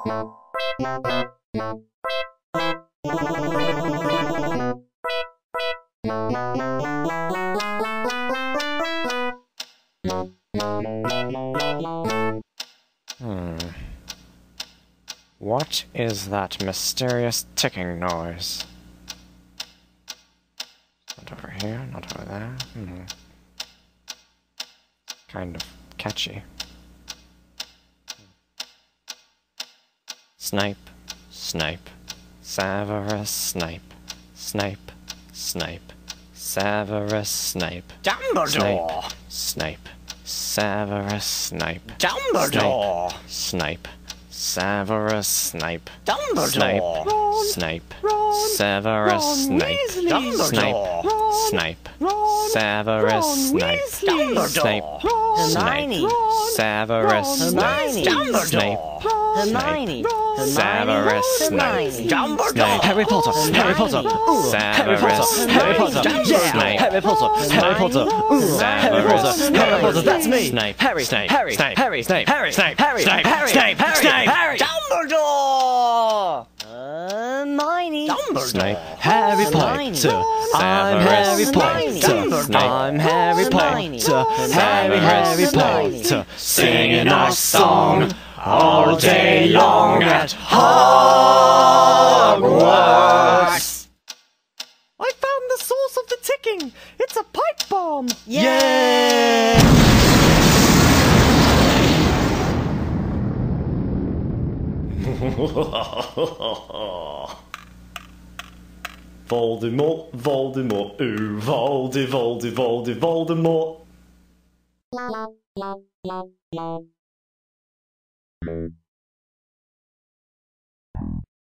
What is that mysterious ticking noise? Not over here, not over there. Kind of catchy. Snipe, snipe, Severus Snape, snipe, snipe, Severus Snape, Dumbledore! Snape, Severus Snape, Dumbledore! Snape, Severus Snape, Dumbledore! Snape, Severus Snape, Dumbledore! Snape, Severus Snape, Snape, Hermione! Severus Snape, Snape, Hermione! Severus Snape, Dumbledore! Harry Potter, Harry Potter, Severus Harry Potter, Snape, Harry Potter, Harry Potter, Harry Potter, Harry Potter, that's me! Snape, Harry, Snape, Harry, Snape, Harry, Snape, Harry, Snape, Harry, Snape, Harry, Snape, Harry, Snape, Harry, Snape, Dumbledore! Hermione! Snape, Harry Potter! I'm Harry Potter! I'm Harry Potter! Harry Potter! Singing our song all day long at Hogwarts! I found the source of the ticking! It's a pipe bomb! Yay! Voldemort, Voldemort, ooh, Voldemort.